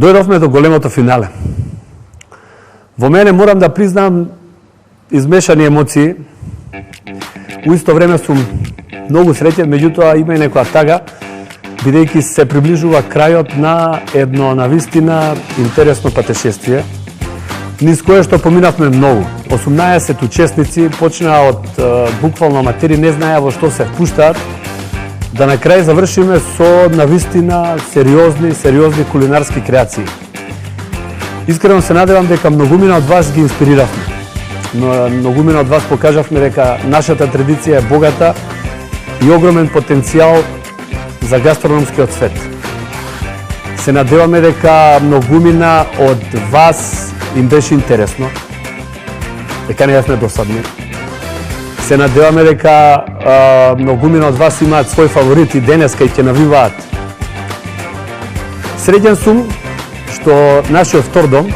Дојдовме до големото финале. Во мене морам да признам измешани емоции. У исто време сум многу среќен, меѓутоа има и некоја тага, бидејќи се приближува крајот на едно навистина интересно патешествие, низ кое што поминавме многу. 18 учесници почнаа од буквално аматери, не знаеа во што се впуштаат, да на крај завршиме со навистина сериозни кулинарски креации. Искрено се надевам дека многумина од вас ги инспириравме. Но многумина од вас покажавме дека нашата традиција е богата и огромен потенцијал за гастрономскиот свет. Се надеваме дека многумина од вас им беше интересно, дека не бевме досадни. Се надеваме дека многумина од вас имаат свој фаворит и денеска и ќе навиваат. Среќен сум што нашиот втор дом,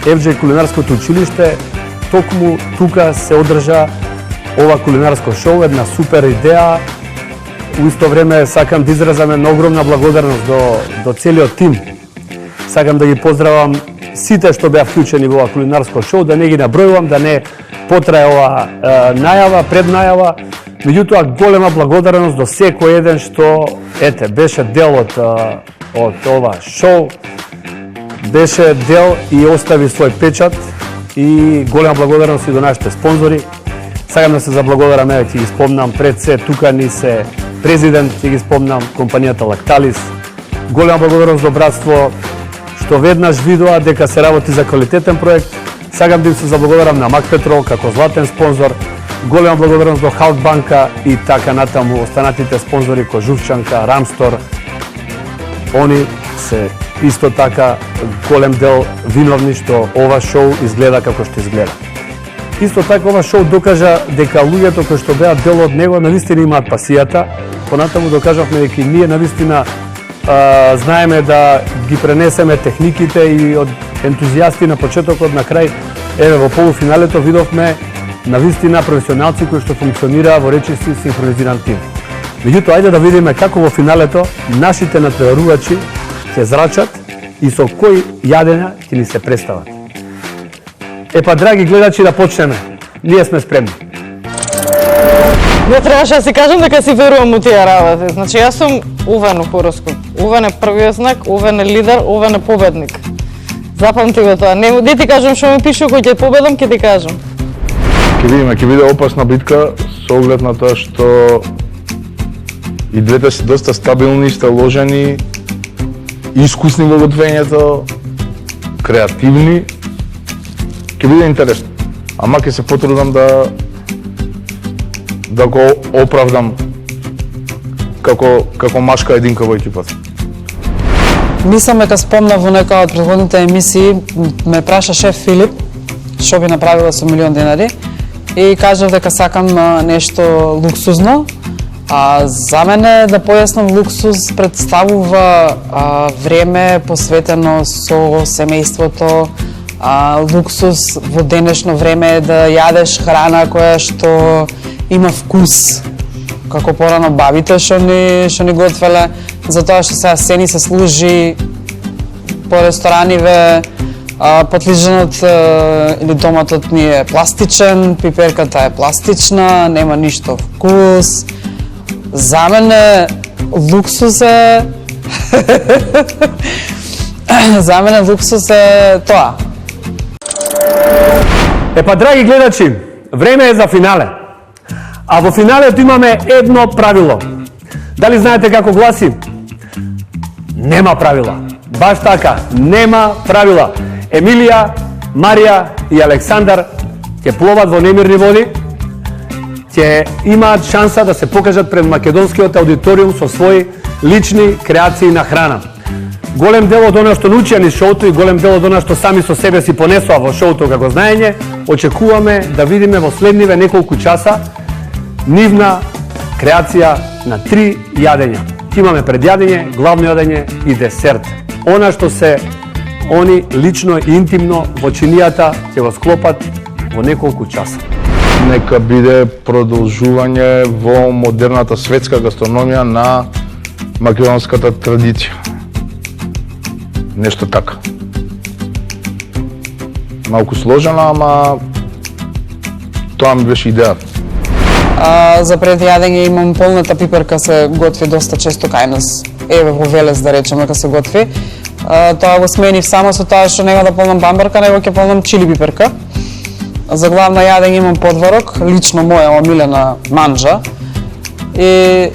FJ кулинарското училиште, токму тука се одржа ова кулинарско шоу, една супер идеја. У исто време сакам да изразам една огромна благодарност до целиот тим. Сакам да ги поздравам сите што беа вклучени во ова кулинарско шоу, да не ги набројувам, да не потрае ова најава, преднајава. Меѓутоа, голема благодарност до секој еден што беше дел од ова шоу, беше дел и остави свој печат, и голема благодарност и до нашите спонзори. Сакам да се заблагодарам, ќе ги спомнам пред се, тука ни се президент, ќе ги спомнам компанијата Лакталис. Голема благодарност до братство што веднаш видоа дека се работи за квалитетен проект. Сакам да им се заблагодарам на Мак Петрол како златен спонзор. Голема благодарност до Халк банка и така натаму останатите спонзори ко Жувчанка, Рамстор. Они се исто така голем дел виновни што ова шоу изгледа како што изгледа. Исто така ова шоу докажа дека луѓето кои што беа дел од него навистина имаат пасијата. Понатаму докажавме дека ние навистина знаеме да ги пренесеме техниките и од ентузијасти на почетокот на крај. Еве во полуфиналето видовме навистина професионалци кои што функционираа во речиси синхронизиран тим. Меѓутоа, ајде да видиме како во финалето нашите натпреварувачи ќе зрачат и со кои јадења ќе ни се представат. Епа, драги гледачи, да почнеме. Ние сме спремни. Не требаше да си кажам дека си верувам у тие работи. Значи, јас сум Увен у хороскоп. Увен е првиот знак, Увен е лидер, Увен е победник. Запамти го тоа. Не ти кажам што ми пише, кој ќе победам, ќе ти кажам. Ќе видиме, ќе биде опасна битка со оглед на тоа што и двете се доста стабилни, сте ложени, искусни во готвењето, креативни. Ќе биде интересно. Ама ќе се потрудам да го оправдам како машка единка во екипата. Мислам дека спомна во некоја од претходните емисии, ме праша шеф Филип што би направила со $1.000.000 и кажав дека сакам нешто луксузно. За мене, да појаснам, луксуз представува време посветено со семејството. Луксуз во денешно време е да јадеш храна која што има вкус, како порано бабите што ни готвеле, затоа што сега сени се служи по рестораниве, потлиженот или доматот ни е пластичен, пиперката е пластична, нема ништо вкус. За мене луксуз е за мене луксуз е тоа. Епа, драги гледачи, време е за финале. А во финалето имаме едно правило. Дали знаете како гласи? Нема правила. Баш така, нема правила. Емилија, Марија и Александар ќе пловат во немирни води, ќе имаат шанса да се покажат пред македонскиот аудиториум со своји лични креации на храна. Голем дел од она што научија низ шоуто и голем дел од она што сами со себе си понесоа во шоуто како знаење, очекуваме да видиме во следниве неколку часа нивна креација на 3 јадења. Имаме предјадење, главно јадење и десерт. Она што се они лично и интимно во чинијата ќе го склопат во неколку часа. Нека биде продолжување во модерната светска гастрономија на македонската традиција. нешто така. Малку сложено, ама тоа ми беше идејата. За пред јадење имам полната пиперка, се готви доста често кај нас. Еве во Велес да речеме дека се готви. Тоа го сменив само со тоа што нема да полнам бамбарка, него ќе полнам чили пиперка. За главно јадење имам подварок, лично моја омилена манџа. И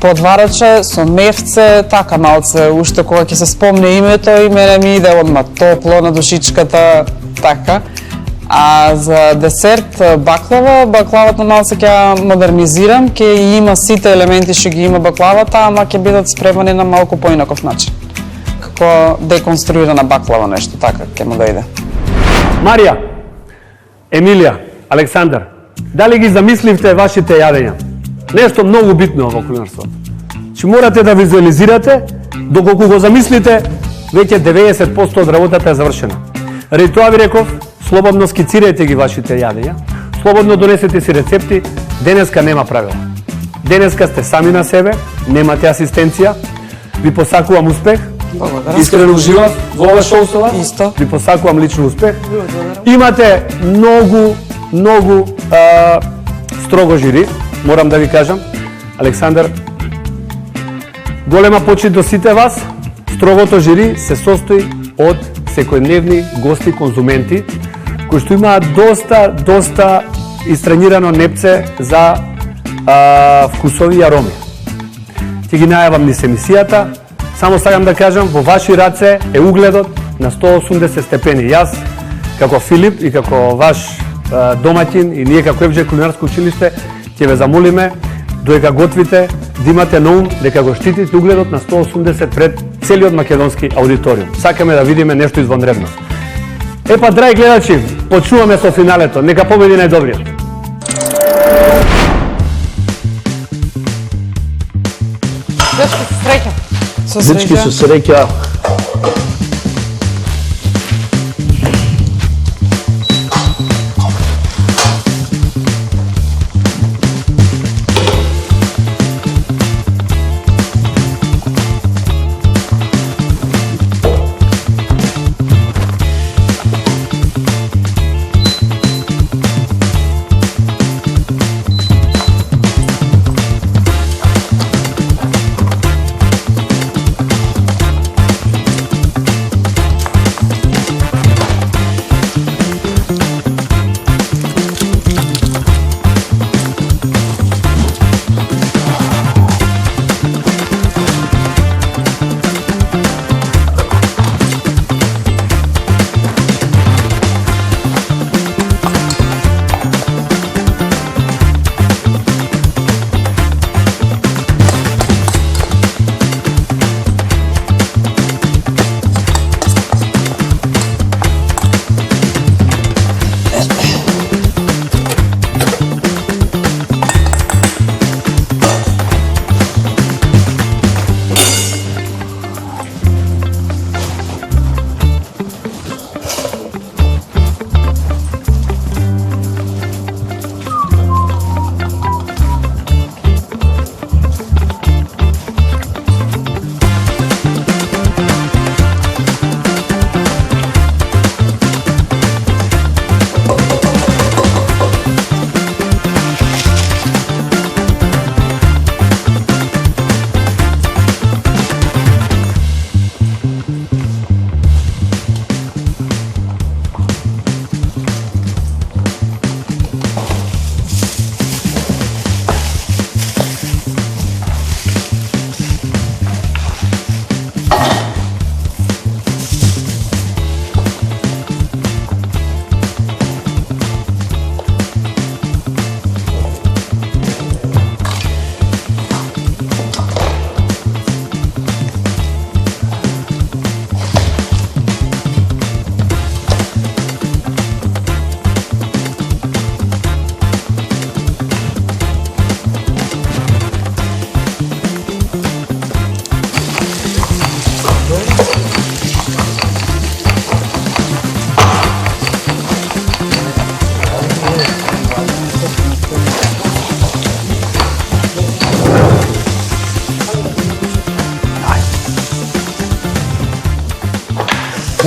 подвараче со мевце, така малце, уште кога ќе се спомне името и мене ми иде одма топло на душичката, така. А за десерт баклавата малце ќе ја модернизирам, ќе има сите елементи што ги има баклавата, ама ќе бидат спремани на малку поинаков начин. Како деконструирана баклава нешто, така ќе му да иде. Марија, Емилија, Александар, дали ги замисливте вашите јадења? Нешто многу битно во кулинарството. Че морате да визуализирате, доколку го замислите, веќе 90% од работата е завршена. Ради тоа ви реков, слободно скицирајте ги вашите јадења, слободно донесете си рецепти, денеска нема правила. Денеска сте сами на себе, немате асистенција, ви посакувам успех, Благодарам. искрено уживав во ова шоу со вас, Исто. ви посакувам лично успех. Имате многу строго жири, морам да ви кажам. Александар, голема почит до сите вас. Строгото жири се состои од секојдневни гости, конзументи, кои што имаат доста истранирано непце за вкусови и ароми. Ќе ги најавам низ емисијата. Само сакам да кажам, во ваши раце е угледот на 180 степени. Јас, како Филип и како ваш домаќин и ние како FJ Кулинарско училиште, ќе ве замолиме додека готвите да имате на ум дека го штитите угледот на 180 пред целиот македонски аудиториум. Сакаме да видиме нешто извонредно. Епа, драги гледачи, почнуваме со финалето. Нека победи најдобриот. Дечки, се среќа. Со Дечки, среќа. со среќа.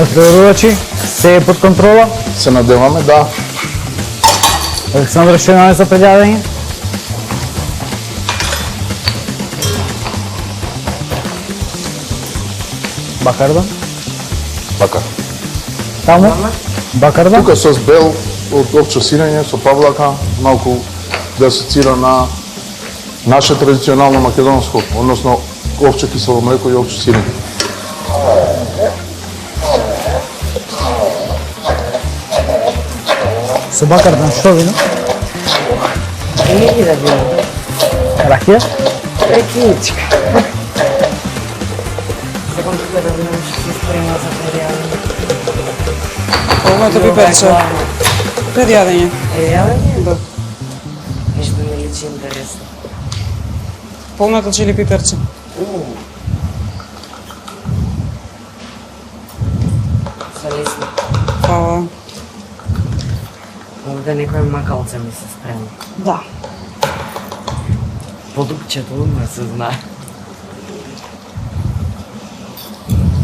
Преварувачи, се е под контрола. Се надеваме, да. Александър ще нанесе предядение. Бакарда. Така. Таму. Бакарда. Тука сос бел од овче сирење со павлака, малку да асоцира на наше традиционално македонско, односно овче кисело млеко и овче сирење. Со бакарда, што вино? Не да било. Рахија? Рекиничка. Сакам тука да видам што се спрема за предјавање. Ова е пиперче. Предјадење. Предјавање? Да. Нешто ми личи интересно. Полното чили пиперче. Со лесно. Фала. Овде некој макалце ми се спрема. Да. Подупчето одма се знае.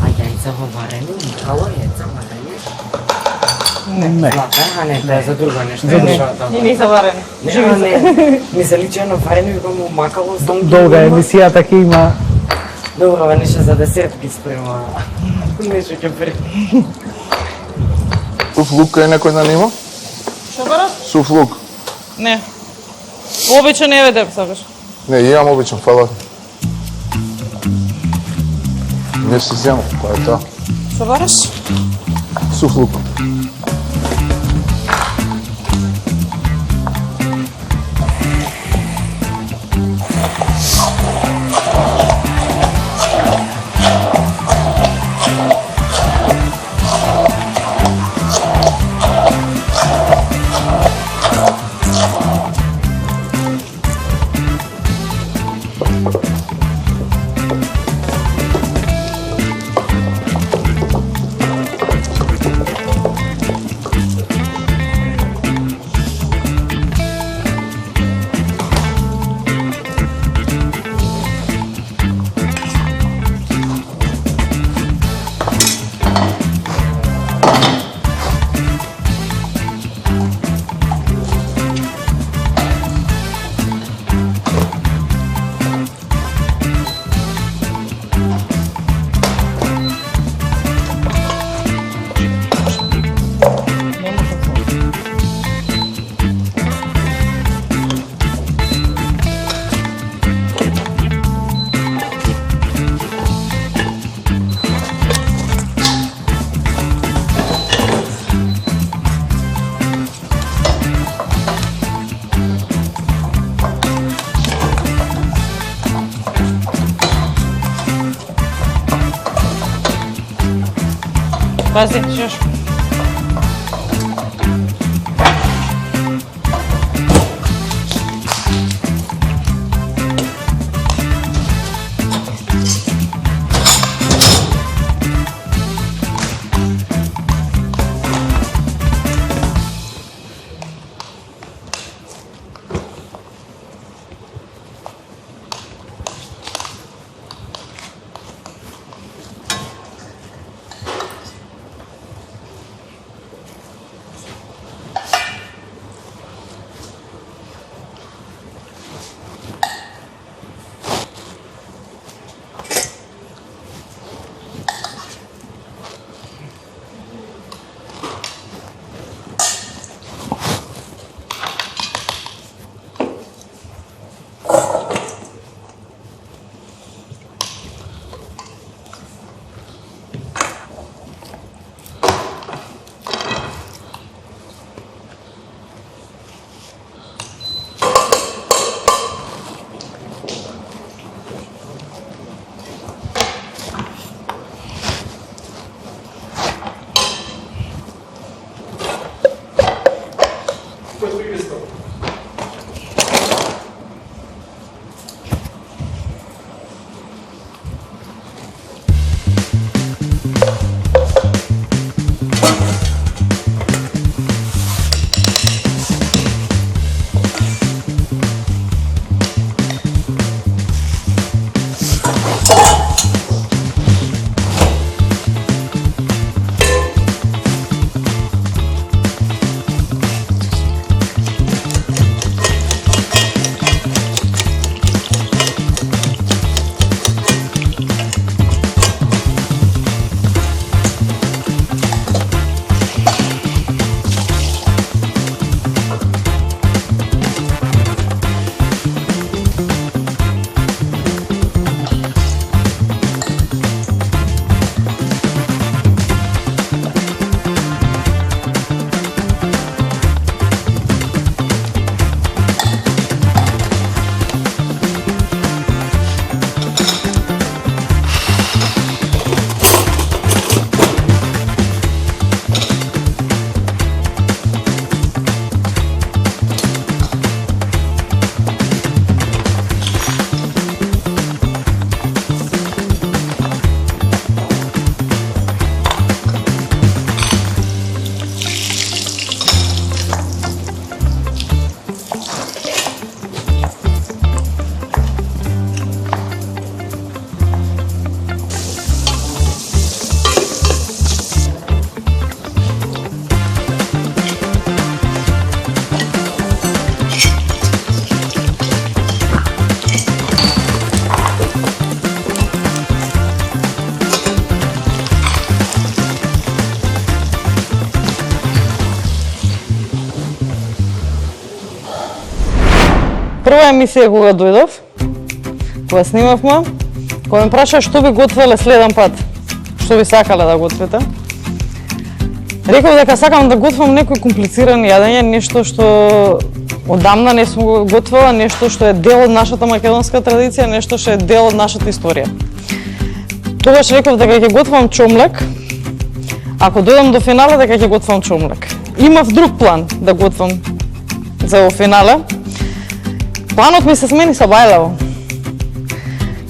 А јајца во варење? Макало јајца варење? Не. А не, тоа е за друго нешто. За друго. И не заварени. Не, ми се личи на варење, викам му макало, стом ги Долга има. емисија, така има. Добро, нешто за десерт ги спрема. Нешто ќе при. Суф лук е некој да нема? Што бараш? Суф лук. Не. Обично не ведем, сакаш. Не, имам обичен, фала. Не си земал, тоа е тоа. Што бараш? Суф лук. Пази, чуш. прва емисија кога дојдов, кога снимавме, кога ме праша што би готвеле следен пат, што би сакале да готвите, реков дека сакам да готвам некои комплицирани јадења, нешто што одамна не сум го готвила, нешто што е дел од нашата македонска традиција, нешто што е дел од нашата историја. Тогаш реков дека ќе готвам чомлек, ако дојдам до финале дека ќе готвам чомлек. Имав друг план да готвам за во финале. Планот ми се смени со бајлево.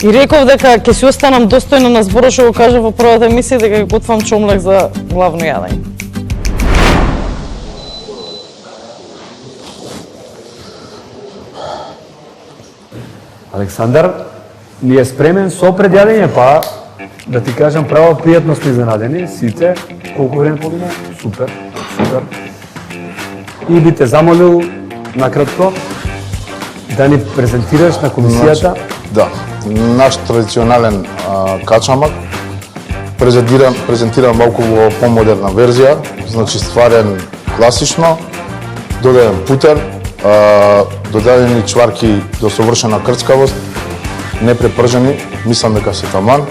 И реков дека ќе си останам достојно на зборот што го кажа во првата емисија дека ќе готвам чомлек за главно јадење. Александар ни е спремен со предјадење, па да ти кажам право пријатно сме изненадени сите. Колку време помина? Супер, супер. И би те замолил накратко да ни презентираш на комисијата. Да, наш традиционален качамак, презентиран малку во помодерна верзија, значи стварен класично, додаден путер, додадени чварки до совршена крцкавост, не препржени, мислам дека се таман,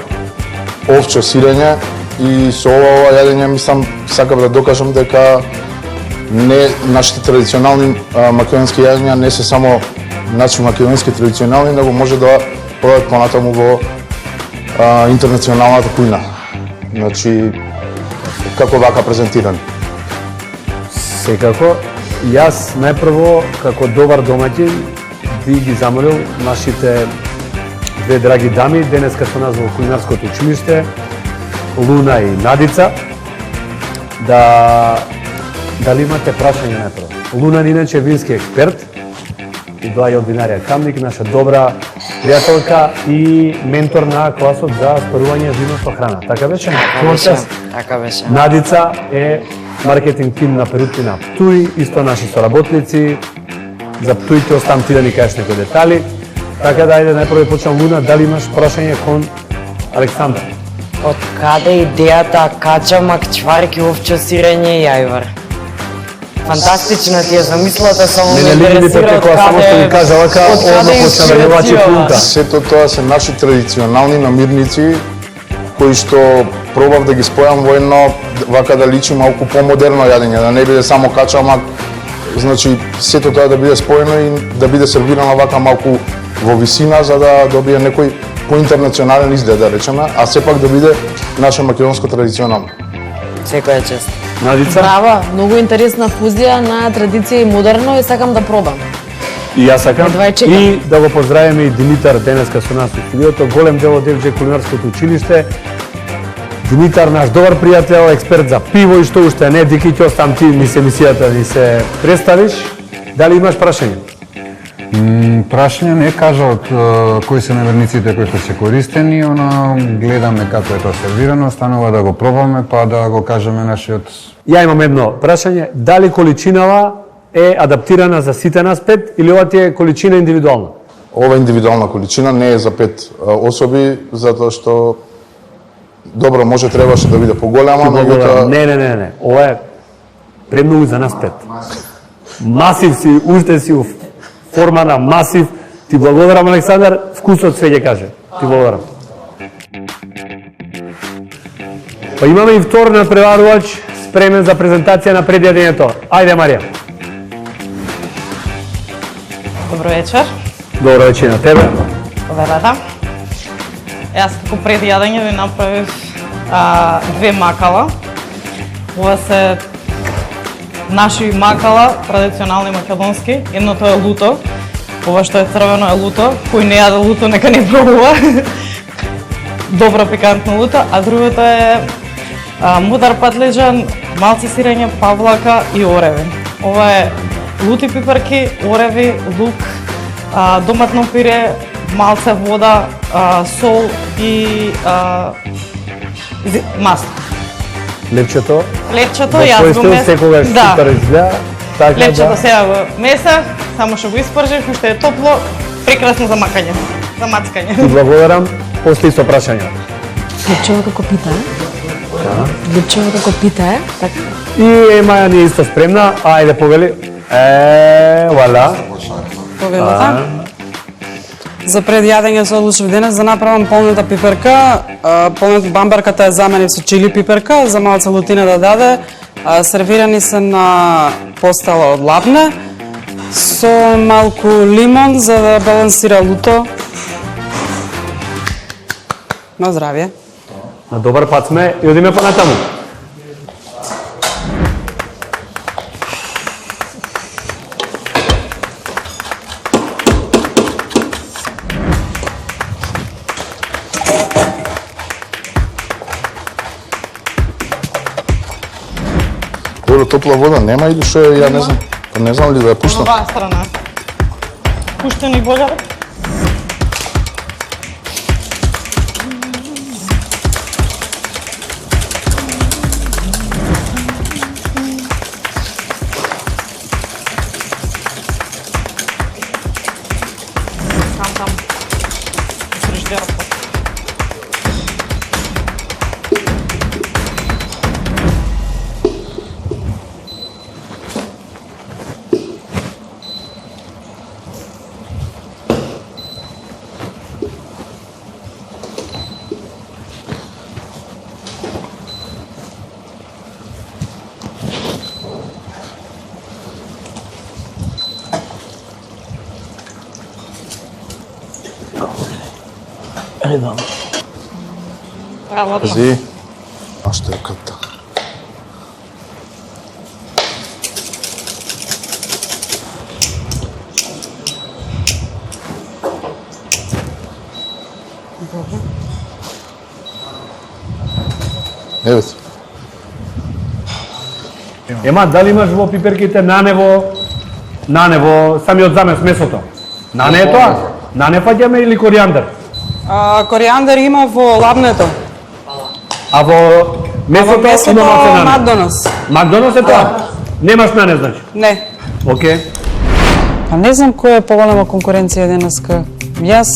овче сирење и со ова јадење мислам сакам да докажам дека не нашите традиционални македонски јадења не се само наши македонски традиционални, него може да продат понатаму во интернационалната кујна. Значи како вака презентирани. Секако, јас најпрво како добар домаќин би ги замолил нашите две драги дами денеска со нас во кулинарското училиште, Луна и Надица, дали имате прашање најпрво. Луна иначе вински експерт и доаѓа од винарија Камник, наша добра пријателка и ментор на класот за спарување вино со храна. Така беше? Така беше. Надица е маркетинг тим на Перутки на Птуј, исто наши соработници. За Птуј ќе оставам ти да ни кажеш некои детали. Така да ајде најпрво да почнам. Луна, дали имаш прашање кон Александар? Од каде идејата качамак, чварки, овче сирење и јајвар? Фантастична ти е замислата, само ме интересира од каде... Само што ви кажа вака, одно почна да јавачи плунка. Сето тоа се наши традиционални намирници, кои што пробав да ги спојам во едно, вака да личи малку помодерно јадење, да не биде само качамак, значи сето тоа да биде споено и да биде сервирано вака малку во висина, за да добие некој поинтернационален изглед, да речеме, а сепак да биде наше македонско традиционално. Секоја чест. Надица? Браво, многу интересна фузија на традиција и модерно и сакам да пробам. И јас сакам. Едва чекам. И да го поздравиме и Димитар денеска со нас во студиото, голем дел од FJ кулинарското училиште. Димитар, наш добар пријател, експерт за пиво и што уште не, Дики, ќе оставам ти ми се емисијата да ни се представиш. Дали имаш прашање? Прашање не кажа од кои се наверниците кои што се користени, она гледаме како е тоа сервирано, станува да го пробаме, па да го кажеме нашиот. Ја имам едно прашање, дали количинава е адаптирана за сите нас 5 или ова ти е количина индивидуална? Ова индивидуална количина не е за 5 особи, затоа што добро може требаше да биде поголема, меѓутоа Не. Ова е премногу за нас 5. Масив си, уште си у форма на масив. Ти благодарам, Александар, вкусот све ќе каже. Ти благодарам. Па имаме и втор надпреварувач спремен за презентација на предјадењето. Ајде, Марија. Добро вечер. Добро вечер на тебе. Поверата. Јас како предјадење ви направив две макала. Ова се наши макала, традиционални македонски. Едното е луто. Ова што е црвено е луто. Кој не јаде луто, нека не пробува. Добро пикантно луто. А другото е мудар патлиџан, малце сирење, павлака и ореви. Ова е лути пипарки, ореви, лук, доматно пире, малце вода, сол и масло. Лепчето. Лепчето јас го месев. Секогаш супер изгледа. Така Лепчето сега го месев, само што го испржив, уште е топло, прекрасно за макање, за мацкање. Ти благодарам. После исто прашање. Лепчево како пита, Лепчево како пита, така. И Маја ни е исто спремна. Ајде, повели. Вала. Победата. За пред јадење се одлучив денес да направам полната пиперка. Полната бамбарката ја заменив со чили пиперка, за малце лутина да даде. Сервирани се на постела од лабне со малку лимон за да балансира луто. На здравје. На добар пат сме и одиме понатаму. Добро, топла вода нема или што е, ја не знам. Па не знам ли да ја пуштам. Оваа страна. Пуштени бољар. Там. Фриждерот. Редовно. Правилно. Пази. А што е ката? Еве. Ема, дали имаш во пиперките нанево самиот замес месото? Нане е тоа? Нане фаќаме или коријандар? Коријандар има во лабнето. А во месото има маце нане? Макдоналдс. Макдоналдс е тоа? Немаш нане, значи? Не. Океј. Па не знам која е поголема конкуренција денеска. Јас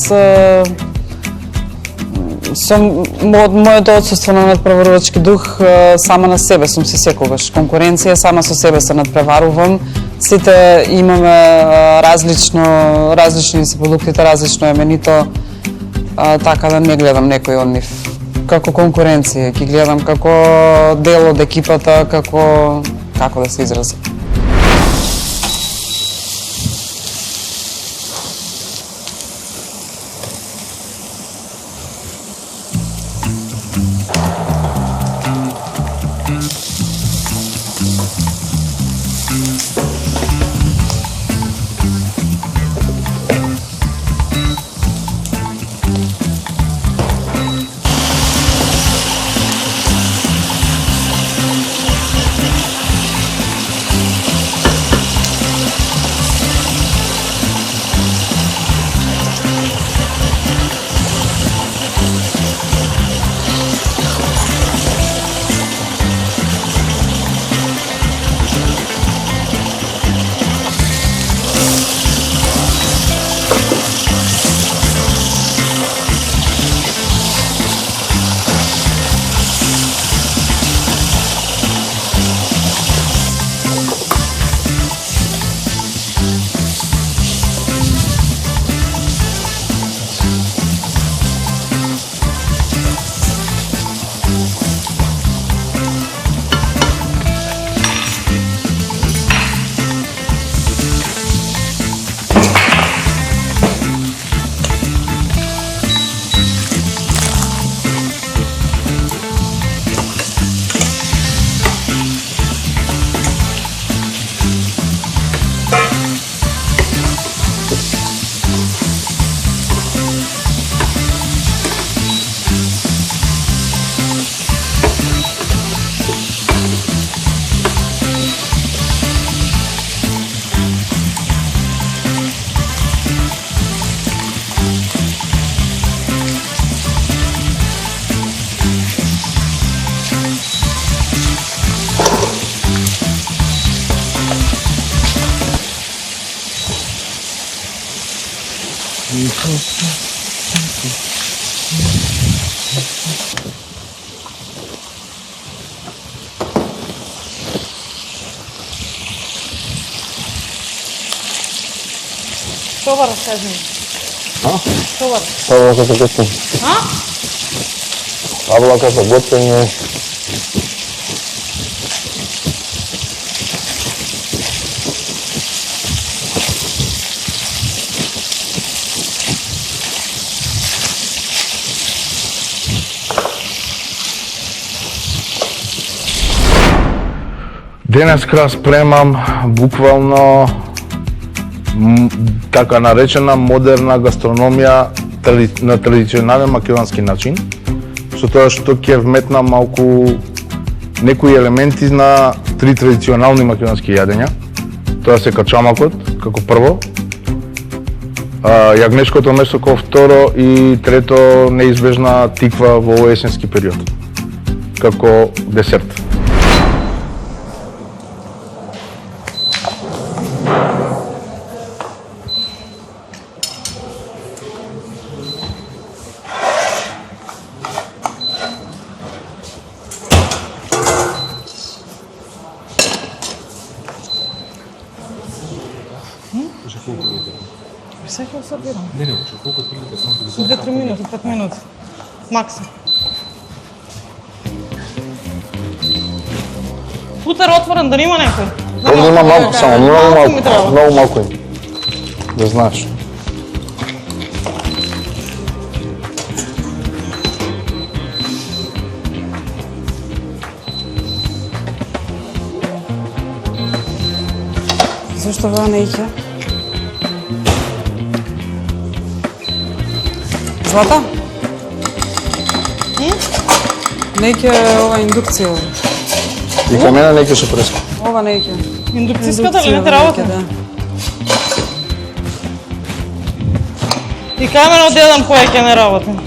со моето отсуство на надпреварувачки дух сама на себе сум си секогаш. Конкуренција сама со себе се надпреварувам. Сите имаме различни се продуктите, различно е менито, така да не гледам некој од нив како конкуренција, ги гледам како дел од екипата, како да се изразам. Шобар, кажи ми. Шобар. Павлака за готвење. А? Павлака за готвење. Денеска спремам буквално така наречена модерна гастрономија на традиционален македонски начин, со тоа што ќе вметнам малку некои елементи на три традиционални македонски јадења. Тоа се качамакот, како прво, јагнешкото месо како второ и трето неизбежна тиква во овој есенски период, како десерт. Всеки сервирам. Не, колку прилите само 2-3 минути, 5 минути. Максим. Футер отворен, да нема некој. Овде има малку, само многу малку има. Да знаеш. Зашто ова не иќе? Злата? Не иќе ова индукција. И кај мене не ќе се преска. Ова не иќе. Индукцијската ли не те работи? Да. И кај мене од еден која ќе не работи.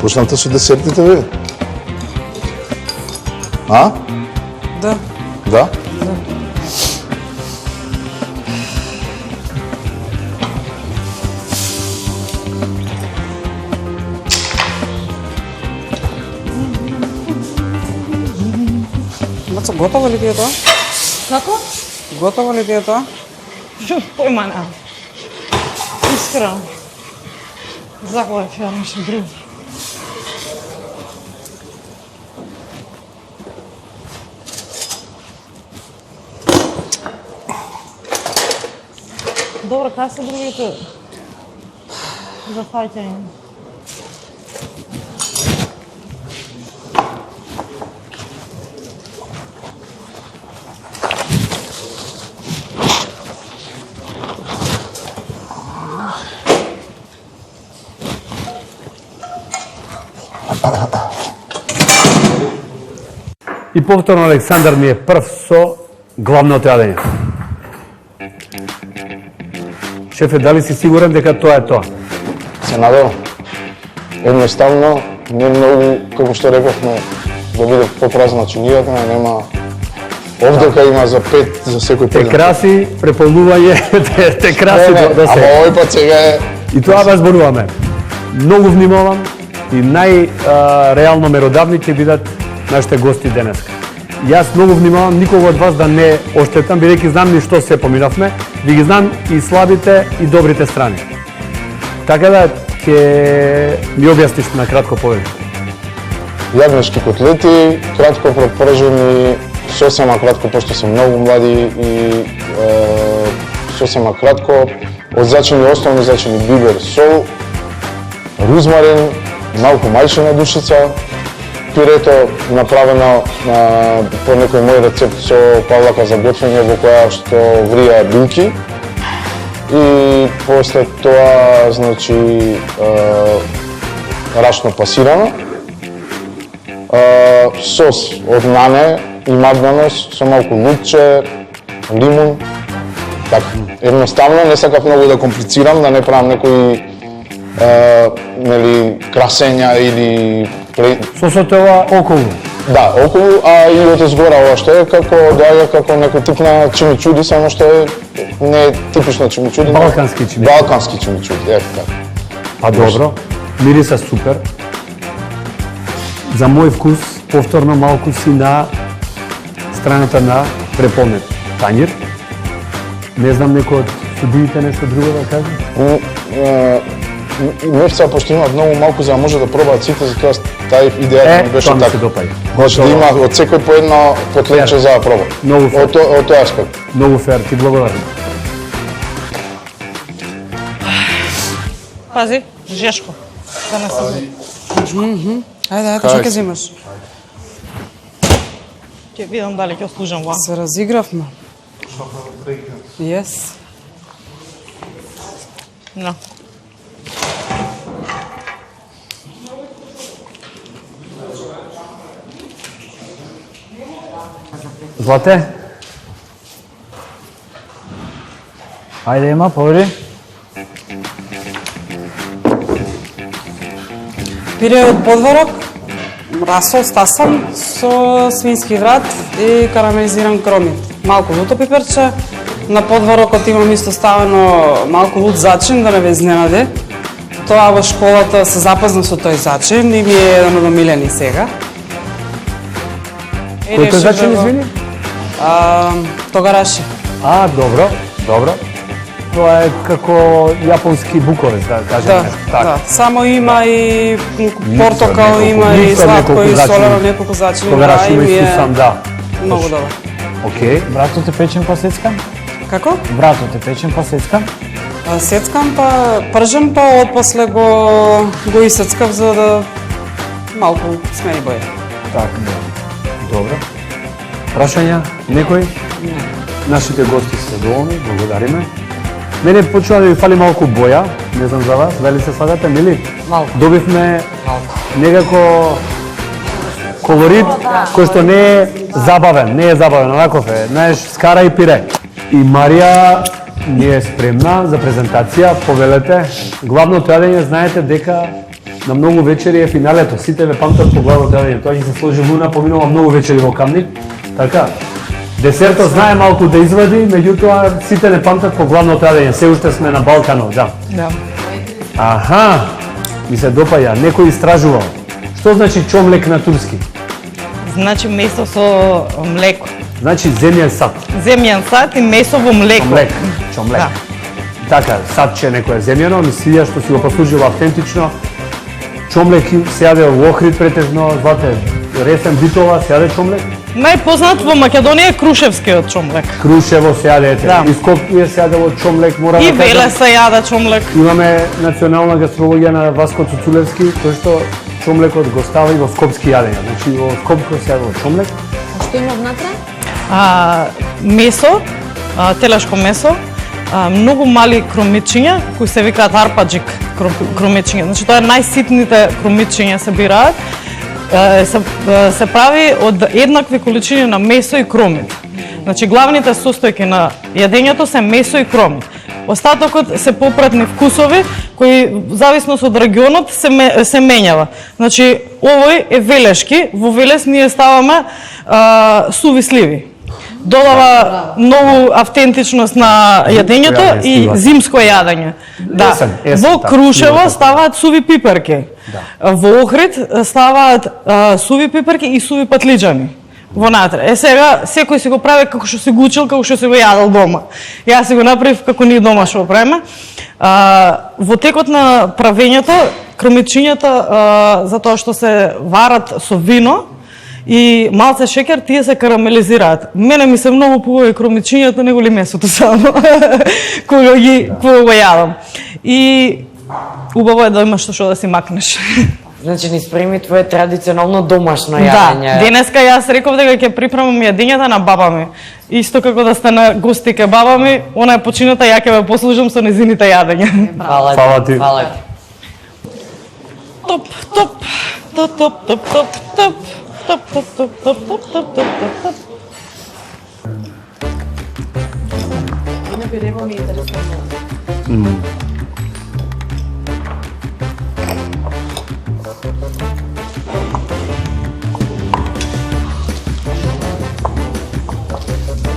Почнавте со десертите, бе? А? Да. Да? Мацо, готово ли ти е тоа? Како? Готово ли ти е тоа? Појма немам. Искрено. Заглавив ја нешто друго. Добро, кај се другите за фаќање? И повторно Александар ми е прв со главното јадење. Шефе, дали си сигурен дека тоа е тоа? Се надевам. Едноставно, не многу, како што рековме, да биде попразна чинијата, нема... Овдека има за 5 за секој Те поеден. краси, преполнување, те краси до Ама се. овој пат сега е... И тоа вас зборуваме. Многу внимавам и најреално меродавни ќе бидат нашите гости денеска. Јас многу внимавам никого од вас да не оштетам, бидејќи знам ни што се поминавме, ви ги знам и слабите и добрите страни. Така да ќе ми објасниш на кратко повеќе. Јагнешки котлети, кратко пропржени, сосема кратко, пошто се многу млади и сосема кратко, од зачини, основни зачини, бибер, сол, рузмарин, малку мајчина душица, пирето направено по некој мој рецепт со павлака за готвење во која што врија билки. И после тоа, значи, рачно пасирано, сос од нане и магданос со малку лукче, лимун. Така, едноставно, не сакав многу да комплицирам, да не правам некои нели красења или Сосот е ова околу. да, околу, а и од изгора ова што е како доаѓа како некој тип на чимичуди, само што е не е типично чимичуди. Балкански чимичуди. Балкански чимичуди, ето така. Па добро, мириса супер. За мој вкус, повторно малку си на страната на преполнет тањир. Не знам некој од судиите нешто друго да каже? Мефца, пошто имаат многу малку за да може да пробаат сите, затоа тај идејата ми беше тоа ми се така. допаѓа. Значи да има од секој по едно котлетче за да проба. Многу фер. Од тој аспект. Многу фер, ти благодарам. Пази, жешко. Да не се... Ајде, што ќе взимаш? Ќе видам дали ќе служам ва. Се разигравме. Yes. No. Злате? Ајде има, повери. Пире од подворок, расол стасан со свински врат и карамелизиран кромит. Малку луто пиперче, на подворокот имам исто ставено малку лут зачин, да не ве изненади. Тоа во школата се запазна со тој зачин и ми е еден од омилени сега. Кој тој зачин, извини? Тогараши. А, добро, добро. Тоа е како јапонски буковец, да кажем Да, нешто. Така. да. Само има и портокал, има и Миксер сладко неколку и зачини. солено неколку зачини. Тогараши да, и има ми и е сусам, да. многу добро. Океј. Брато те печен па сецкан? Како? Брато те печен па сецкан? Сецкам па пржен, па отпосле го исецкав за да малку смени боја. Така, добро. Прашања? Некој? Нашите гости се доволни, благодариме. Мене почува да ви фали малку боја, не знам за вас, дали се слагате, нели? Малку. Добивме некако колорит кој што не е забавен, онаков е, знаеш, скара и пире. И Марија ни е спремна за презентација, повелете. Главното јадење, знаете дека на многу вечери е финалето, сите ве памтат по главното јадење, тоа ќе се сложи луна, поминува многу вечери во Камник, така. Десертот знае малку да извади, меѓутоа сите не памтат по главното јадење, се уште сме на Балканот, да. Да. Аха, ми се допаѓа, некој истражувал. Што значи чомлек на турски? Значи месо со млеко. Значи земјен сад. Земјан сад и месо во млеко. Чомлек. Да. Така, садче некое земјано, ми се што си го послужило автентично. Чомлек се јаде во Охрид претежно, звате Ресен Битова, се јаде чомлек. Најпознат во Македонија е крушевскиот чомлек. Крушево се јаде, ете. Да. И Скопје се јаде во чомлек, мора И да кажам. веле се јаде чомлек. Имаме национална гастрологија на Васко Цуцулевски, кој што чомлекот го става и во скопски јадења. Значи во Скопје се јаде во чомлек. Што има внатре? Месо, телешко месо, многу мали кромичиња кои се викаат арпаджик кромичиња. Значи тоа е најситните кромичиња се бираат се прави од еднакви количини на месо и кромит. Значи главните состојки на јадењето се месо и кромит. Остатокот се попратни вкусови кои зависност од регионот се менјава. Значи овој е велешки, во велес ние ставаме суви сливи. Додава многу автентичност на јадењето и зимско јадење. Да. Во Крушево ставаат суви пиперки. Во Охрид ставаат суви пиперки и суви патлиџани. Вонатре. Сега секој си го прави како што си го учил, како што си го јадел дома. Јас си го направив како ние дома што го правиме. Во текот на правењето, кромичињата затоа што се варат со вино и малце шеќер, тие се карамелизираат. Мене ми се многу побави кромичињата него ли месото само кога го јадам. И убаво е да имаш што да си макнеш. Значи ни спреми твое традиционално домашно јадење. Да, денеска јас реков дека ќе припремам јадењата на баба ми. Исто како да сте на гости ке баба ми, она е почината, ја ќе ве послужам со незините јадења. Фала ти. Фала ти. Топ, топ, топ, топ, топ, топ, топ. Топ, топ, топ, топ, топ, топ, топ, топ, топ. Не би ребал ми интересно.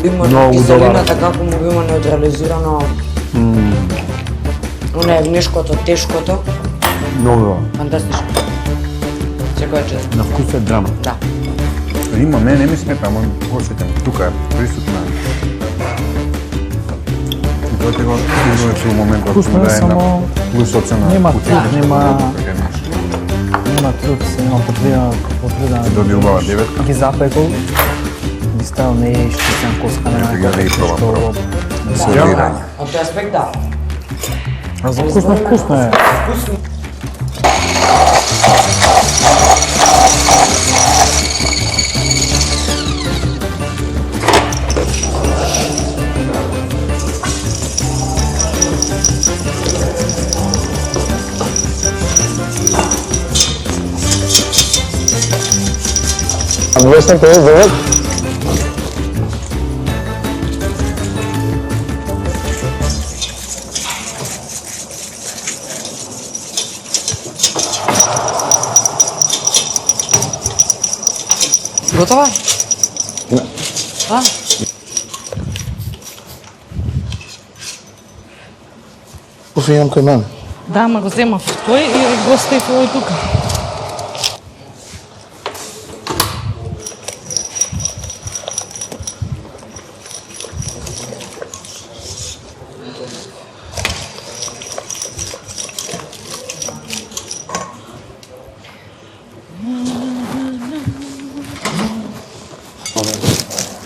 Има киселината како му има неутрализирано. Оно е нешкото, тешкото. Многу добро. Фантастично. Секој чест. На вкус е драма. Да. Има, не ми смета, ама го сетам. Тука е присутна. И тоа ти го излече у моментот Вкусно е, само плюс оцена. нема утре, труд, нема потреба. Доби убава деветка. Ги запекол, ги ставил не е штицен коскане на Сега да ги пробам прво. Да. Сервирање. Од тој аспект да. А за вкусно е. А 259? Готова? Не. А? Пофијам кај мене. Да, ма го земав тој и го оставив овој тука.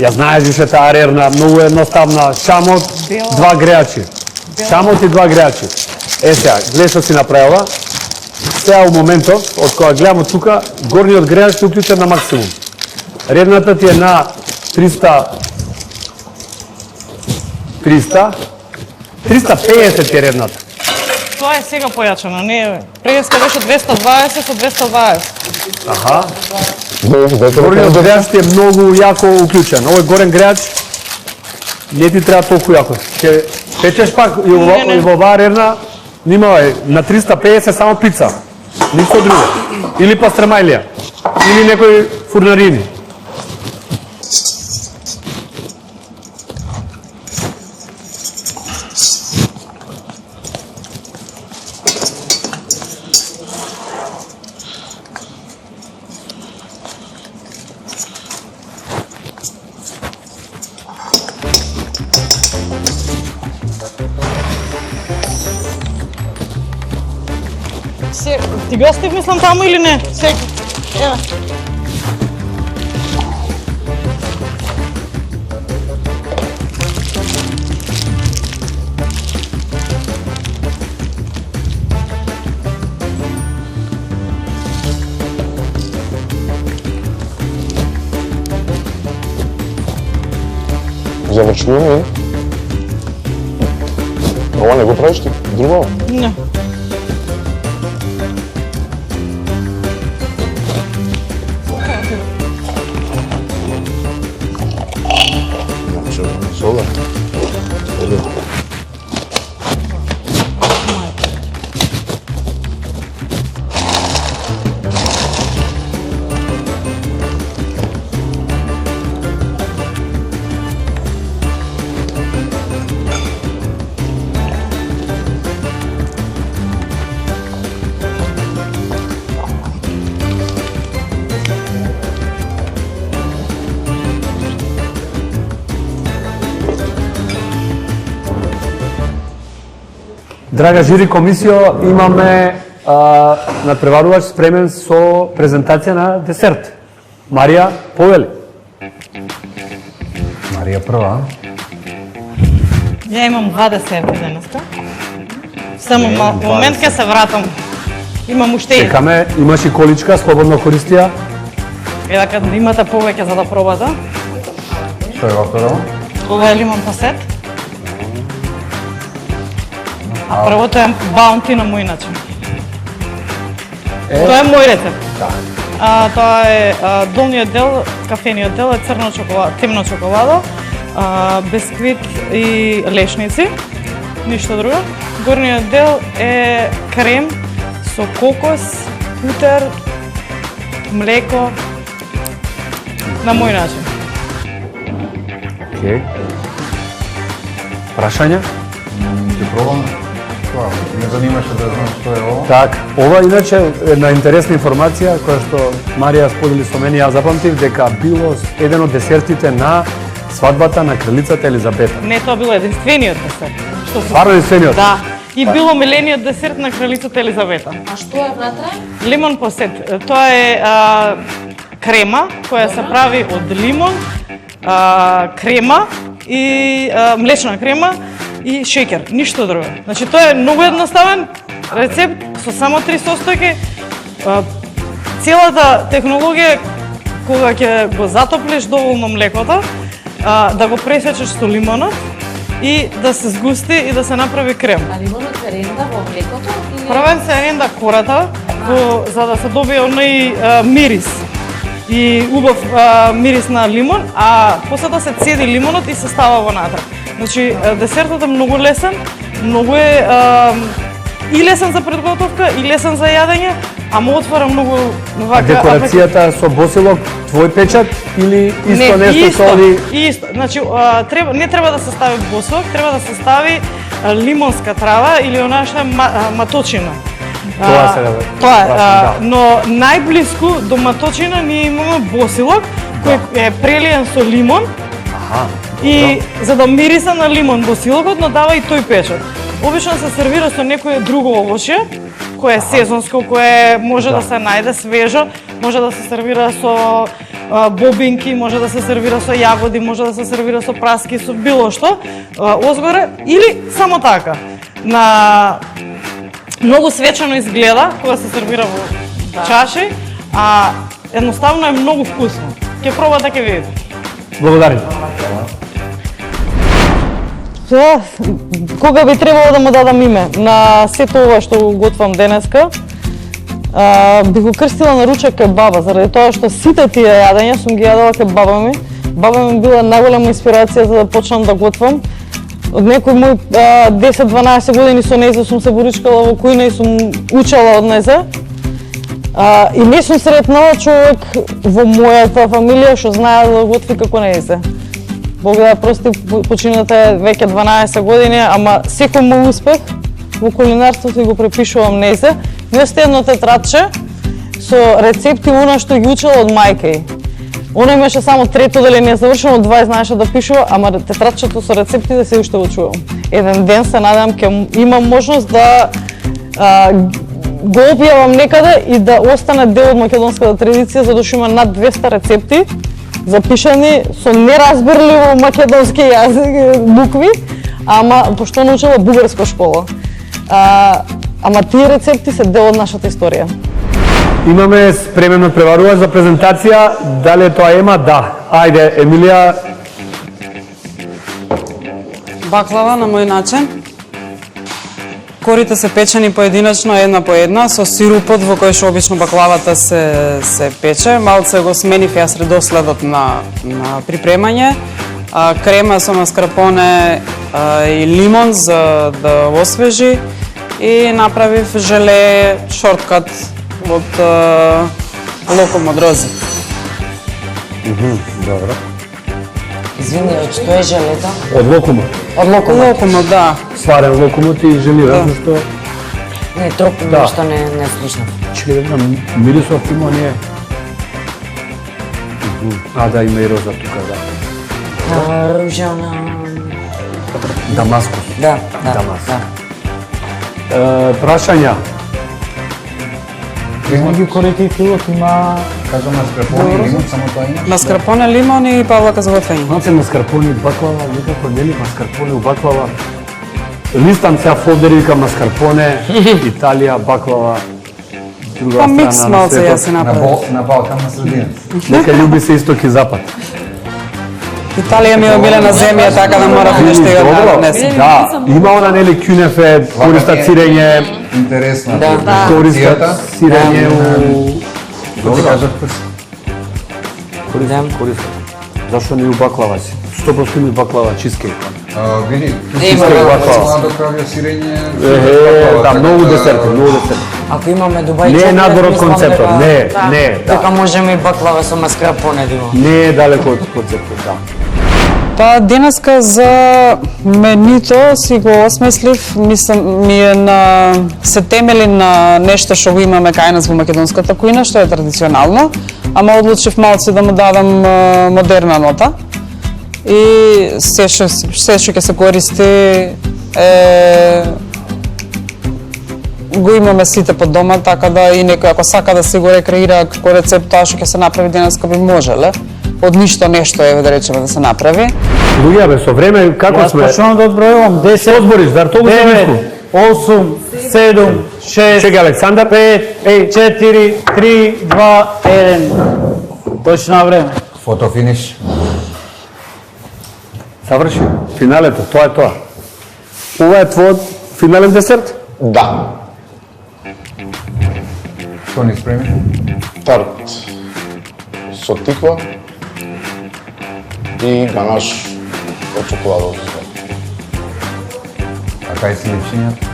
Ја знаеш више таа рерна, многу едноставна, шамот, два греачи. Шамот и два греачи. Сега, гледа што си направила. Сега у моментов, од кога гледам од тука, горниот греач се уклучен на максимум. Рерната ти е на 350 ти е рерната. Тоа е сега појачано, не е. Преска беше 220 со 220. Аха. Горниот греач ти е многу јако уклучен. Овој горен греач не ти треба толку јако. Ќе печеш пак и во оваа рерна, внимавај, на 350 само пица. Ништо друго. Или пастремајлија. Или некои фурнарини. Ти го остив мислам таму или не? Сега. Ева. Завршуваме ли? Ова не го правиш ти? Друго? Не. Драга жири комисија, имаме надпреварувач спремен со презентација на десерт. Марија, повели. Марија прва. Ја имам 2 десерти денеска. Само момент ке се вратам. Имам уште еден. Чекаме, имаш и количка, слободно користи ја. Дека имате повеќе за да пробате. Што е во второ? Ова е лимон пасет. А првото е баунти на мој начин. Тоа е мој рецепт. Тоа е долниот дел, кафениот дел е црна чоколада, темна чоколада, бисквит и лешници, ништо друго. Горниот дел е крем со кокос, путер, млеко, на мој начин. Океј. Прашања? Ќе пробам. Тоа, ме занимаше да знам што е ова. Так, ова иначе една интересна информација која што Марија сподели со мене, ја запамтив дека било еден од десертите на свадбата на кралицата Елизабета. Не, тоа било единствениот десерт. Што се... Стварно единствениот? Да. И било милениот десерт на кралицата Елизабета. А што е внатре? Лимон пасет. Тоа е крема која се прави од лимон, крема и млечна крема и шеќер, ништо друго. Значи тоа е многу едноставен рецепт со само 3 состојки. Целата технологија кога ќе го затоплиш доволно млекото, да го пресечеш со лимонот и да се згусти и да се направи крем. А лимонот се ренда во млекото или Првен се ренда кората за да се добие оној мирис и убав мирис на лимон, а после да се цеди лимонот и се става внатре. Значи десертот е многу лесен, многу е и лесен за подготовка и лесен за јадење, а му отвара многу А декорацијата со босилок, твој печат или исто нешто со оди? Исто. Значи не треба да се стави босилок, треба да се стави лимонска трава или онаа што е маточина. Тоа се Тоа е, да. но најблиску до маточина ние имаме босилок кој е прелиен со лимон. И за да мириса на лимон босилокот, но дава и тој печат. Обично се сервира со некое друго овошје, кое е сезонско, кое може да се најде свежо, може да се сервира со бобинки, може да се сервира со јагоди, може да се сервира со праски, со било што, озгоре, или само така. На многу свечено изгледа кога се сервира во чаши, а едноставно е многу вкусно. Ќе пробате, ќе видите. Благодарам. Кога би требало да му дадам име на сето ова што го готвам денеска, би го крстила на ручек кај баба, заради тоа што сите тие јадења сум ги јадела кај баба ми. Баба ми била најголема инспирација за да почнам да готвам. Од некој мој 10-12 години со нејзе сум се боричкала во кујна и сум учела од нејзе. И не сум сретнала човек во мојата фамилија што знае да готви како нејзе. Бог да прости, почината е веќе 12 години, ама секој мој успех во кулинарството и го препишувам нејзе. Ми осте едно тетрадче со рецепти она што ги учела од мајка ѝ. Она имаше само трето деление завршено, 2 знаеше да пишува, ама тетрадчето со рецептите се уште го чувам. Еден ден се надевам ќе имам можност да го објавам некаде и да остане дел од македонската традиција, затоа што има над 200 рецепти запишани со неразборливо македонски јазик, букви, ама пошто научила бугарска школа. Ама тие рецепти се дел од нашата историја. Имаме спремено преварувач за презентација, дали тоа ема? Да. Ајде, Емилија. Баклава на мој начин. Корите се печени поединечно, една по една, со сирупот во кој што обично баклавата се пече. Малце го сменив јас редоследот на припремање. Крема со маскарпоне и лимон за да освежи и направив желе шорткат од локом од рози. Добро. Извини, од што е желето? Од локумот. Од локумот. Локомот, да. Сварен локумот и желира, зашто... Не, тропно Да. нешто не слушнав. Чекай да видам, мирисот има не. А, да, има и роза тука, да. Ружана... Дамаскус. Да, Дамас. да. Прашања. Измеѓу корите и филот има Кажам маскарпоне и лимон, само тоа има. Маскарпоне, лимон и павлака за готвење. Малце маскарпоне, баклава, никако нели маскарпоне, баклава. Листам сега фолдери, викам маскарпоне, Италија, баклава, друга Па страна микс на малце ја светот. се направи. На Балкан на средина. Нека љуби се исток и запад. Италија ми е омилена земја, така да мора нешто ја Добро, донесем. да, има она нели кюнефе, користат сирење, Интересно. користат сирење у... Добро кажав Користат. Зашто не у баклава си? 100% ми баклава, чизкейк. Види, Има баклава. младо кравје сирење. Да, многу десерти, многу десерти. Ако имаме Дубај Не е надвор од мислам концептот, дека- не, не, Дека да. можеме и баклава со маскарпоне да имаме. Не е далеко од концептот, да. Па денеска за менито си го осмислив, мислам ми е на се темели на нешто што го имаме кај нас во македонската кујна, што е традиционално, ама одлучив малце да му дадам модерна нота. И се што ќе се користи го имаме сите под дома, така да и некој ако сака да си го рекреира како рецепт тоа што ќе се направи денеска би можеле. Од ништо нешто е да речеме да се направи. Луѓе, бе, со време, како Јас сме? почнувам да одбројувам 10, Одбориш, зар толку се 9, ниско? 8, 7, 6, Чекај, Александар. 5, 4, 3, 2, 1. Точно на време. Фотофиниш. Заврши. Финалето, тоа е тоа. Ова е твојот финален десерт? Да, Што ни спреми? тарт со тиква и ганаш од чоколадово зрно. А кај си личињата?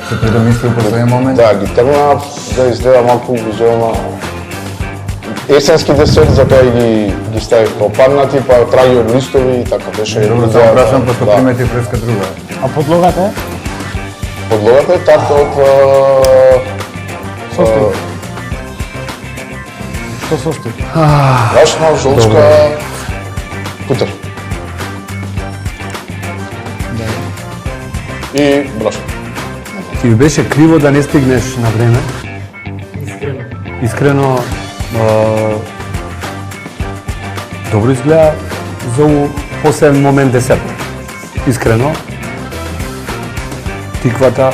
Се предомислил по тој момент? Да, ги тргнав да изгледа малку визуелно есенски десерт, затоа и ги ставив попаднати, па траги од листови и така беше. Добро, само прашам, пошто да. примети преска друга. А подлогата е? Подлогата е тарт од Состои. Што состои? брашна, жолчка, путер. И брашна. Ти ви беше криво да не стигнеш на време? Искрено, добро изгледа за у посебен момент десерт. Искрено, тиквата,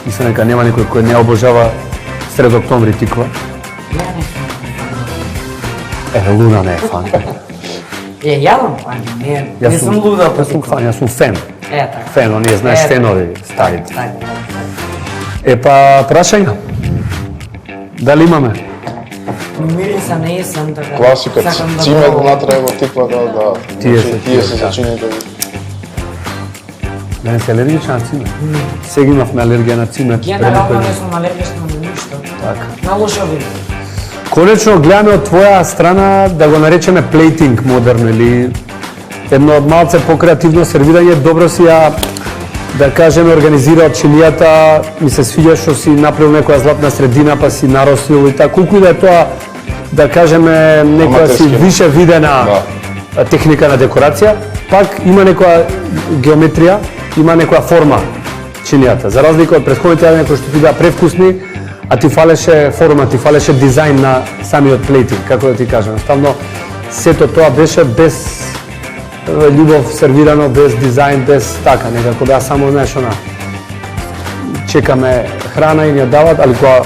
мислам дека нема никој кој не обожава сред октомври тиква. Луна не е фан. Јадам, па не, не сум луда по Јас сум фан, јас сум фен. Така. Фен, оние, знаеш, Е, фенови, старите. Така. Па, прашања. Дали имаме? Мириса не есен, така. Класикот, сакам да цимет пробам. внатре во тиквата, да. Тие Значи, се, тие се да. зачините. Да не си алергична на цимет? Сега имавме алергија на цимет. Генерално не сум алергична на ништо. Така. На лошо вино. Конечно гледаме од твоја страна да го наречеме плейтинг модерно или едно малце покреативно сервирање, добро си ја да кажеме организира од чилијата, ми се свиѓа што си направил некоја златна средина па си наросил и така, колку и да е тоа да кажеме некоја си Аматерски. више видена техника на декорација, пак има некоја геометрија, има некоја форма чилијата. За разлика од претходните јадења кои што ти беа превкусни, а ти фалеше форма, ти фалеше дизајн на самиот плейтинг, како да ти кажам. Ставно, сето тоа беше без љубов сервирано, без дизајн, без така, некако да само, знаеш, она, чекаме храна и ни ја дават, али кога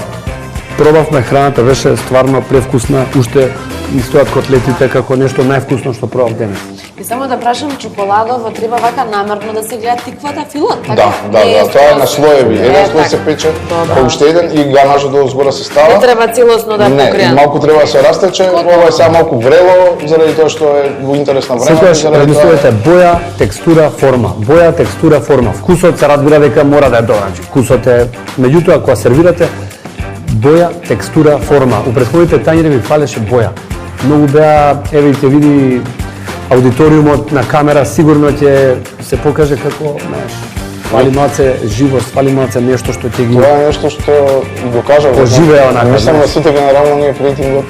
пробавме храната беше стварно превкусна, уште ми стојат котлетите како нешто највкусно што пробав денес. И само да прашам, чоколадово треба вака намерно да се гледа тиквата филот, така? Да, тоа е на слоеви. Еден слој се пече, па уште еден и ганажот до згора се става. Не треба целосно да Не, покријан. малку треба да се растече, ова е сега малку врело, заради тоа што е во интерес на времето. Секогаш заради тоа размислувате боја, текстура, форма. Боја, текстура, форма. Вкусот се разбира дека мора да е добар. Значи, вкусот е, меѓутоа кога сервирате боја, текстура, форма. У претходните тањери ми фалеше боја. Многу беа, еве и те види аудиториумот на камера, сигурно ќе се покаже како, знаеш, фали малце живост, фали малце нешто што ќе ги... Тоа е нешто што и го кажав. Оживеа онака, Мислам знаеш. на сите генерално ние плейтингот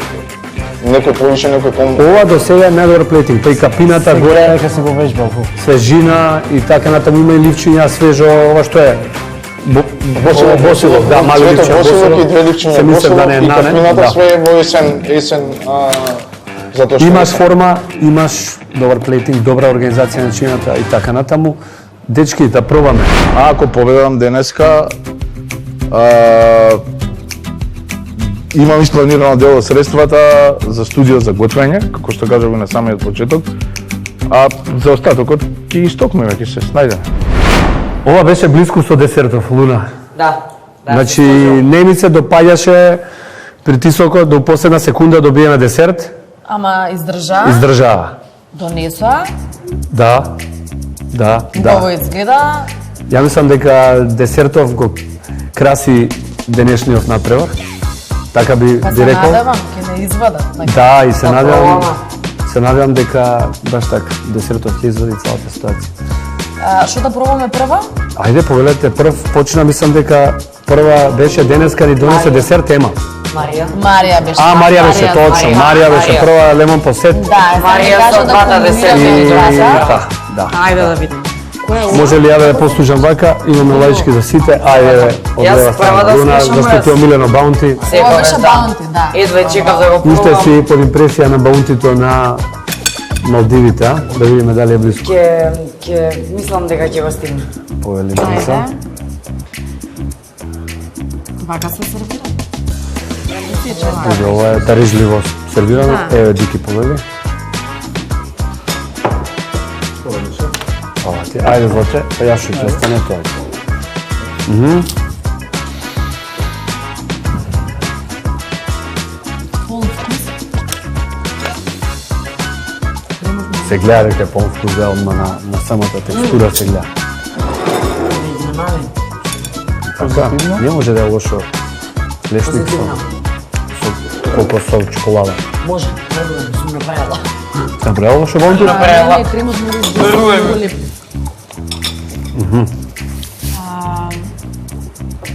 некој повише, некој помалку. Ова до сега е најдобар плейтинг, тој капината горе, Дека си го вежбал. свежина и така натаму има и ливчиња свежо, ова што е босилок, да, мали ливчиња босилок и две ливчиња се мислам да не е босилок и нане, капината да. све е во есен, затоа што Имаш форма, имаш добар плейтинг, добра организација на чината и така натаму. Дечки, да пробаме. Ако победам денеска, имам испланирано дел од средствата за студио за готвење, како што кажав на самиот почеток, а за остатокот ќе истокнеме, ќе се снајдеме. Ова беше блиску со десертов, Луна. Да. Значи, не ми се допаѓаше притисокот, до последна секунда добиеме десерт, Ама издржа, издржава. донесоа, Да, да, убаво да. изгледа. Ја мислам дека десертов го краси денешниот надпревар. Така би Па би се рекол. надевам, ќе не извадат. Да, и се надевам. пробаме. Се надевам дека баш така десертот ќе извади цялата ситуација. Што да пробаме прва? Ајде, повелете прв, почна, мислам дека прва беше денеска ни донесе десерт тема. Марија. Марија беше. Марија беше точно, Марија беше прва лемон по сет. Да, Марија Марија со кажа да двата комбинираме десерти. и двата. Да. Ајде да видиме. Може ли ја да ја послужам вака? Имаме лаички за сите. Ајде, од Јас лева прва страна. да Луна, слушам, зашто ти е јас. омилено баунти. Ова беше баунти, да. Едва чекав да го Уште пробам. си под импресија на баунтито на Малдивите, а? Да видиме дали е близко. Ќе мислам дека ќе го стигне. Повели Ајде. са. Вака се сервира. Види, ова е дарижливо сервирано. Да. Еве, Дики, повели. Ова ти, ајде, Злате, па јас ќе остане тоа. Се гледа дека е полн вкус, да, одма на самата текстура се гледа. Така, не може да е лошо лешник со кокосов чоколада. Може, добро, сум направила. Направила лошо баунти? Не, кремот мора да се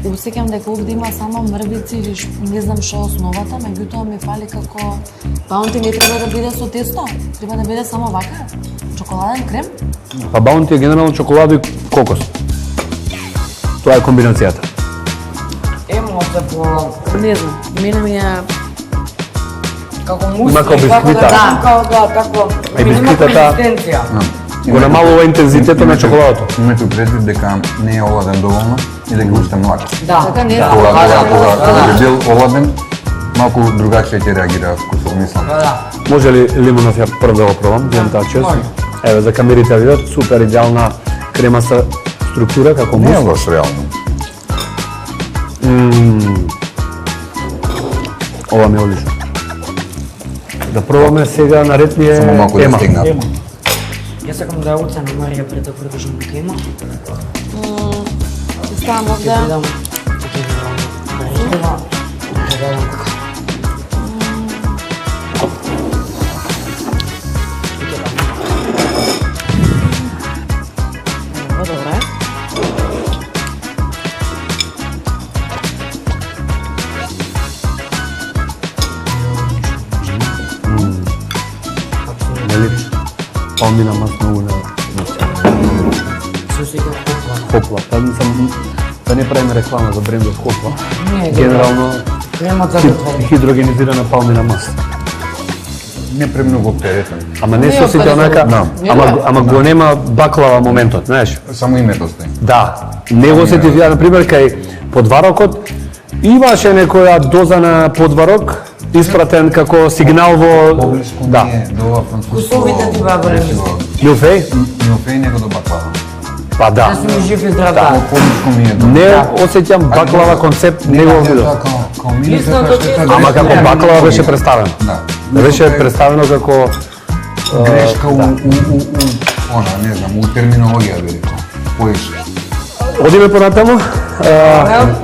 Усеќам дека овде има само мрвици или не знам што е основата, меѓутоа ми фали како баунти не треба да биде со тесто, треба да биде само вака, чоколаден крем. Па баунти е генерално чоколада и кокос. Тоа е комбинацијата. Може по... Не знам, мене ми е како мусли. Има како бисквита. Да, како... Е, бисквитата- консистенција. Го намалува интензитетот на чоколадото. Имајте предвид дека не е оладен доволно и дека уште млак. Да. така не да, Кога да, би бил оладен, малку другачие ќе реагира вкусот, мислам. да. Може ли лимонов ја прв да го пробам? Видам таа чест. Еве, за камерите видат, супер идеална кремаста структура, како Не е мус. лош реално. Ова ми е одлично. Да пробаме сега, наред ми е Само малку да тема. стигнат. Јас сакам да ја оценам Марија пред да продолжам дека има. ставам Ќе овде. бидам... Добре. Нели? Палмина мас многу не Се осеќам копла. Хопла. Па мислам да не правиме реклама за брендот Хопла. Не, Генерално кремот за готвење. хидрогенизирана палмина маса. Не премногу оптеретен. Ама не се Не, осеќа па, онака, не. ама го нема баклава моментот, знаеш? Само името стои. Да, не го сетив ја, например, кај подварокот, имаше некоја доза на подварок, испратен како сигнал во... Поблиску Да, ми е до ова француско... Вкусовите ти баба не мислам. Милфеј? Милфеј него до баклава. Па да. Јас сум жив и здрав, Само да. поблиску ми е до... Не осеќам баклава концепт, не го видов. Као мини Лисно до тесто. Ама како баклава беше представено. Да. Беше представено како... Грешка у она, не знам, у терминологија би рекол. Поише. Одиме понатаму,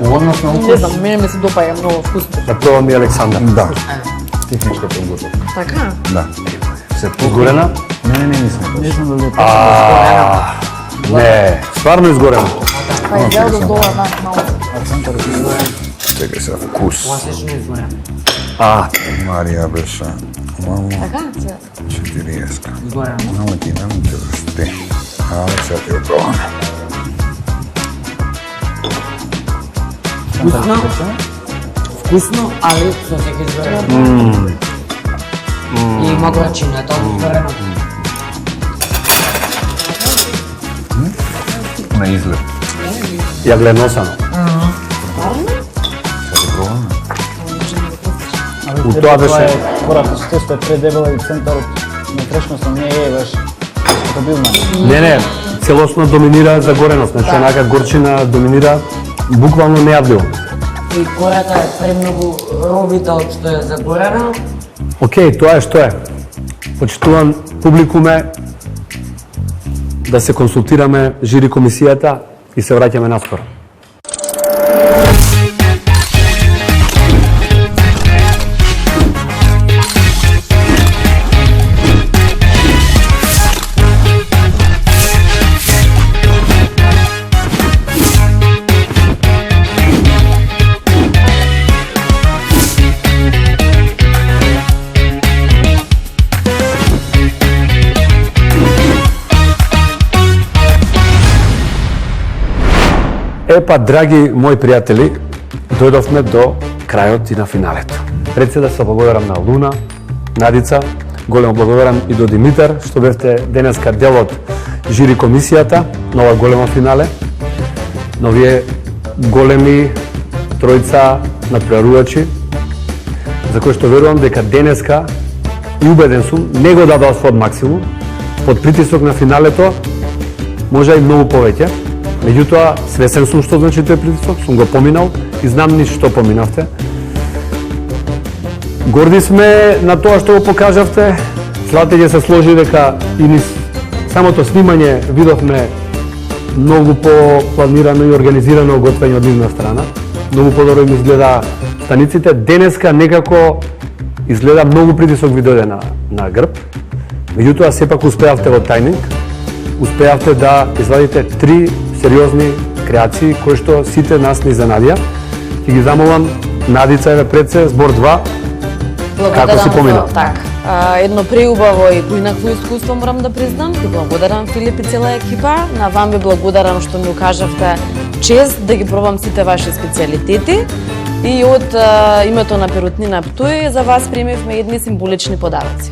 У однос на Не укус, знам, мене ми се допаѓа многу вкусно. да пробам и Александар. да. Техничката уготов. Така? Да. Се Изгорена? Не мислам. Не знам дали Не, стварно изгорено. Па изгледа до дола малку. Чекај се, вкус. Класично изгорен. А, Марија беше. Мамо, Така? Сега. 40. Мамо ти нам те. Сега ти го пробаме. Вкусно, вкусно, али со секој зборено. И има горчина, тоа е зборено. На изглед. Јаглено-осано. Сега ти пробаме. У тоа беше Кората со тесто е предебела и центарот на фрешноста не е баш стабилна. не, целосно доминира загореност, значи онака горчина доминира буквално нејавливо. И кората е премногу робита од што е загорена. Океј, тоа е што е. Почитуван публикуме, да се консултираме жири комисијата и се враќаме наскоро. Епа, драги мои пријатели, дојдовме до крајот и на финалето. Пред се да се благодарам на Луна, Надица, големо благодарам и до Димитар, што бевте денеска дел од жири комисијата на ова големо финале. Но вие големи тројца надпреварувачи, за кои што верувам дека денеска, и убеден сум, не го дадоа својот максимум, под притисок на финалето, може и многу повеќе. Меѓутоа, свесен сум што значи тој притисок, сум го поминал и знам ни што поминавте. Горди сме на тоа што го покажавте. Злате ќе се сложи дека и низ самото снимање видовме многу по-планирано и организирано готвење од нивна страна. Многу подобро им изгледа станиците. Денеска некако изгледа многу притисок ви дојде на грб. Меѓутоа, сепак успеавте во тајминг. Успеавте да извадите 3 сериозни креации кои што сите нас не изненадија. Ќе ги замолам Надица еве пред се, збор 2. Како си помина? Так, едно преубаво и поинакво искуство морам да признам. Ти благодарам Филип и цела екипа. На вам ви благодарам што ми укажавте чест да ги пробам сите ваши специјалитети. И од името на Перутнина Птуј за вас примивме едни символични подароци.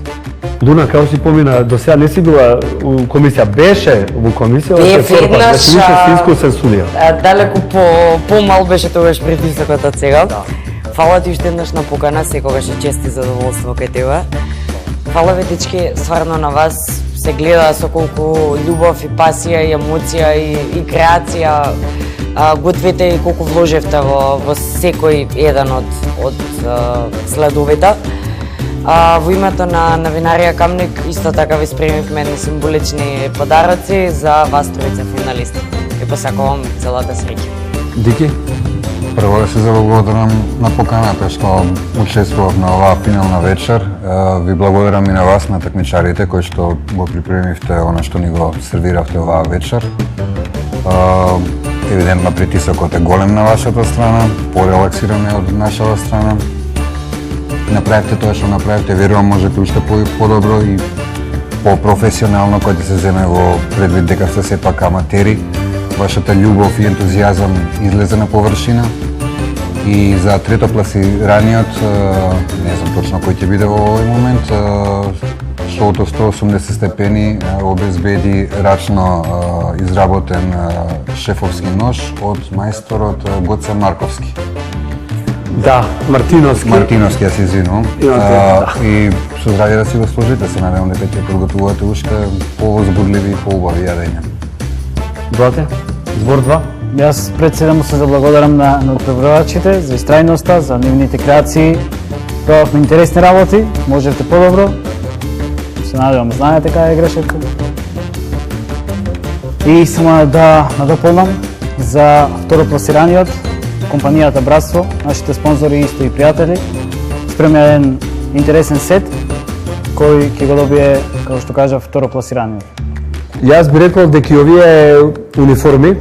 Луна, како си помина, до сега не си била у комисија, беше во комисија, Бев еднаш, си искусен судија. Далеку помал беше тогаш притисокот од сега. Фала ти уште еднаш на покана, секогаш е чест и задоволство кај тебе. Фала ви дечки, стварно на вас се гледа со колку љубов и пасија и емоција и креација готвите и колку вложевте во секој еден од следовите. Во името на Винарија Камник исто така ви спремивме едни символични подароци за вас тројца финалисти. И посакувам целата среќа. Дики? Прво да се заблагодарам на поканата што учествував на оваа финална вечер. Ви благодарам и на вас, на такмичарите, кои што го припремивте она што ни го сервиравте оваа вечер. Евидентно притисокот е голем на вашата страна, порелаксиран е од нашата страна. Направивте тоа што направивте, верувам можете уште подобро и по-професионално кога ќе се земе во предвид дека сте сепак аматери. Вашата љубов и ентузијазам излезе на површина. И за третопласираниот, не знам точно кој ќе биде во овој момент, шоуто 180 степени обезбеди рачно изработен шефовски нож од мајсторот Гоце Марковски. Да, Мартиновски. Мартиновски, ја се извинувам. И со здравје да си го сложите, се надевам дека ќе подготвувате уште повозбудливи и поубави јадења. Брате, збор 2. Јас пред се да му се заблагодарам на надпреварувачите за истрајноста, за нивните креации. Пробавме интересни работи, можете подобро. Се надевам, знаете кај е грешетка. И само да надополнам за второпласираниот, компанијата Братство, нашите спонзори исто и пријатели, спремја еден интересен сет кој ќе го добие, како што кажа, второпласираниот. Јас би рекол дека и овие униформи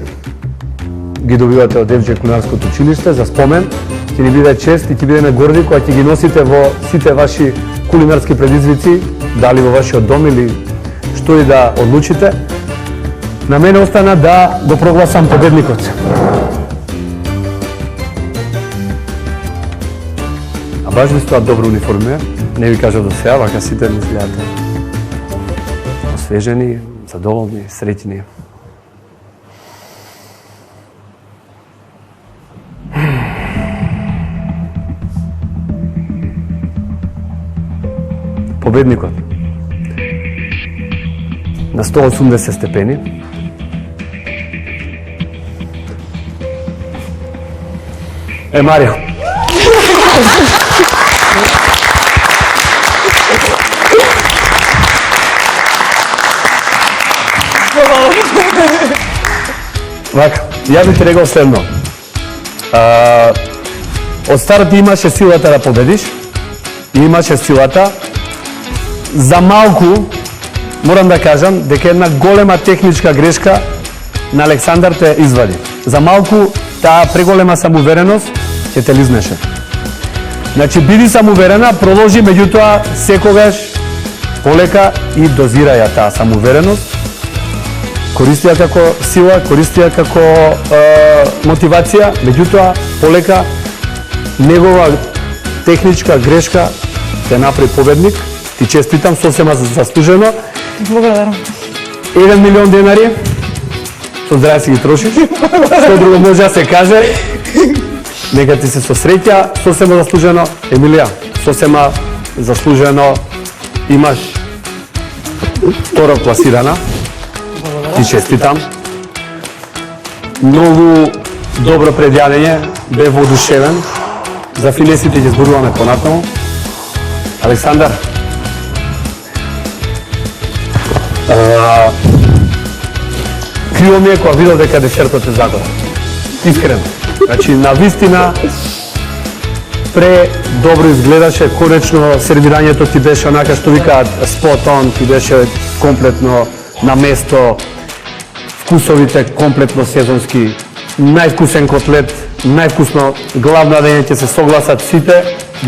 ги добивате од ФД Кулинарското училиште за спомен. Ќе ни биде чест и ќе бидеме горди кога ќе ги носите во сите ваши кулинарски предизвици, дали во вашиот дом или што и да одлучите, на мене остана да го прогласам победникот. А баш ви стоат добро униформи, не ви кажа до сега, вака сите ми изгледате освежени, задоволни, среќни. Победникот на 180 степени е Марио. Вака, ја би ти рекол следно. Од старт имаше силата да победиш, и имаше силата. За малку, морам да кажам, дека една голема техничка грешка на Александар те извади. За малку, таа преголема самоувереност ќе те лизнеше. Значи, биди самоуверена, продолжи, меѓутоа, секогаш полека и дозира ја таа самоувереност. Користи ја како сила, користи ја како мотивација, меѓутоа, полека, негова техничка грешка те направи победник. Ти честитам, сосема заслужено. Благодарам. 1 милион денари, со здраве си ги трошиш. Што друго може да се каже? Нека ти се со среќа, сосема заслужено. Емилија, сосема заслужено. Имаш второ класирана. Ти честитам. Многу добро предјавење, бе воодушевен. За финесите ќе зборуваме понатаму. Александар, криво ми е кога видов дека десертот е загора. Искрено. Значи, навистина, добро изгледаше, конечно сервирањето ти беше онака што викаат spot on, ти беше комплетно на место, вкусовите комплетно сезонски, највкусен котлет, највкусно, главно дење ќе се согласат сите.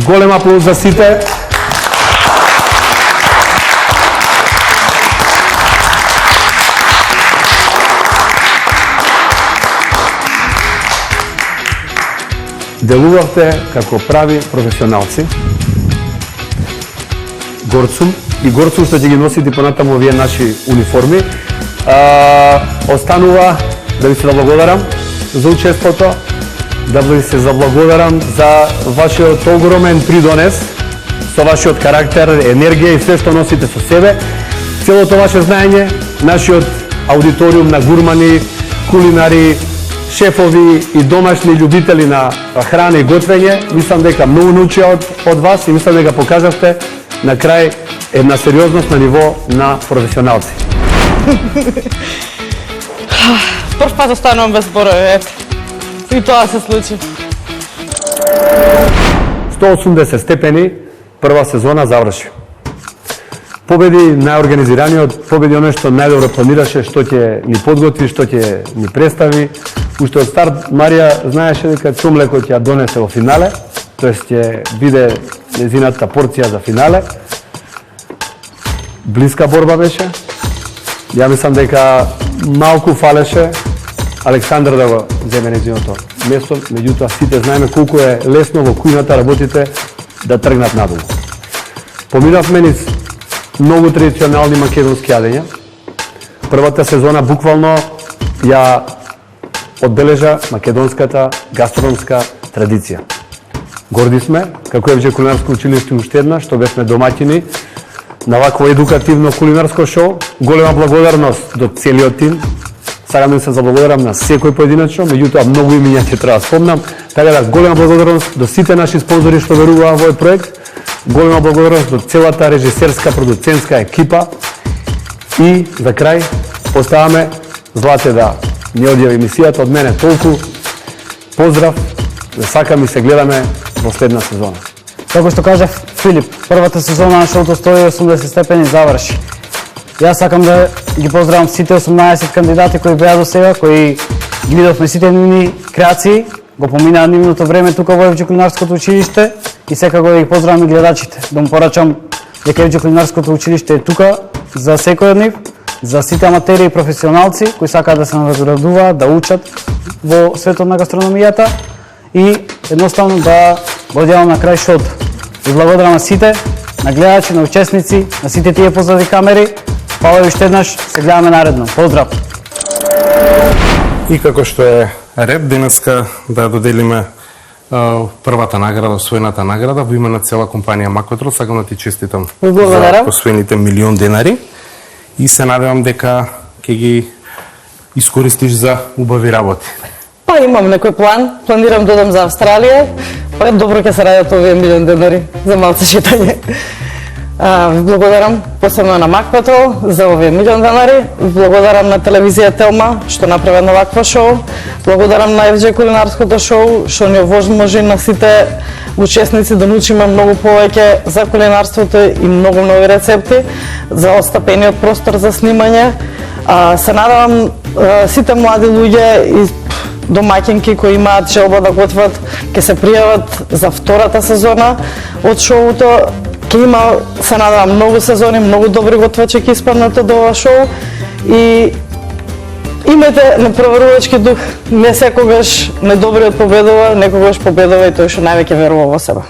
Голем аплауз за сите. Делувавте како прави професионалци. Горцум и горцум што ќе ги носите понатаму овие наши униформи. Останува да ви се заблагодарам за учеството, да ви се заблагодарам за вашиот огромен придонес, со вашиот карактер, енергија и се што носите со себе. Целото ваше знаење, нашиот аудиториум на гурмани, кулинари, шефови и домашни љубители на храна и готвење, мислам дека многу научија од вас и мислам дека покажавте на крај една сериозност на ниво на професионалци. Прв пат останувам без зборови, ете. И тоа се случи. 180 степени, прва сезона заврши. Победи најорганизираниот, победи оној што најдобро планираше, што ќе ни подготви, што ќе ни представи. Уште од старт Марија знаеше дека цумлеко ќе ја донесе во финале, тоест ќе биде незината порција за финале. Блиска борба беше. Ја мислам дека малку фалеше Александар да го земе нејзиното место, меѓутоа сите знаеме колку е лесно во кујната работите да тргнат надолу. Поминавме низ многу традиционални македонски јадења. Првата сезона буквално ја одбележа македонската гастрономска традиција. Горди сме, како ФД кулинарско училиште уште една, што бевме домаќини на вакво едукативно кулинарско шоу. Голема благодарност до целиот тим. Сакам да се заблагодарам на секој поединечно, меѓутоа многу имиња ќе треба да спомнам. Така да голема благодарност до сите наши спонзори што веруваа во овој проект. Голема благодарност до целата режисерска, продуцентска екипа. И за крај поставаме Злате да не одјави емисијата од мене толку. Поздрав, да сакам и се гледаме во следна сезона. Како што кажа Филип, првата сезона на шоуто 180 степени заврши. Јас сакам да ги поздравам сите 18 кандидати кои беа до сега, кои ги видовме сите нивни креации, го поминаа нивното време тука во ФД кулинарското училиште и секако да ги поздравам и гледачите. Да му порачам дека FJ Кулинарското училиште е тука за секој од нив, за сите аматери и професионалци кои сакаат да се надоградуваат, да учат во светот на гастрономијата и едноставно да го одјавам на крај шоуто. Ви благодарам на сите, на гледачи, на учесници, на сите тие позади камери. Фала ви уште еднаш, се гледаме наредно. Поздрав! И како што е ред, денеска да доделиме првата награда, освоената награда во име на цела компанија Макотрол. Сакам да ти честитам за освоените милион денари и се надевам дека ќе ги искористиш за убави работи. Па имам некој план, планирам да одам за Австралија, па добро ќе се радат овие милион денари за малце шетање. Ви благодарам посебно на Мак Патрол за овие милион денари, благодарам на телевизија Телма што направи едно вакво шоу, благодарам на FJ Кулинарското шоу што ни овозможи на сите учесници да научиме многу повеќе за кулинарството и многу нови рецепти, за остапениот простор за снимање. Се надевам сите млади луѓе и домаќинки кои имаат желба да готват, ќе се пријават за втората сезона од шоуто. Ќе има, се надевам, многу сезони, многу добри готвачи ќе испаднат од ова шоу и имате непреварувачки дух, не секогаш недобриот победува, некогаш победува и тој што највеќе верува во себе.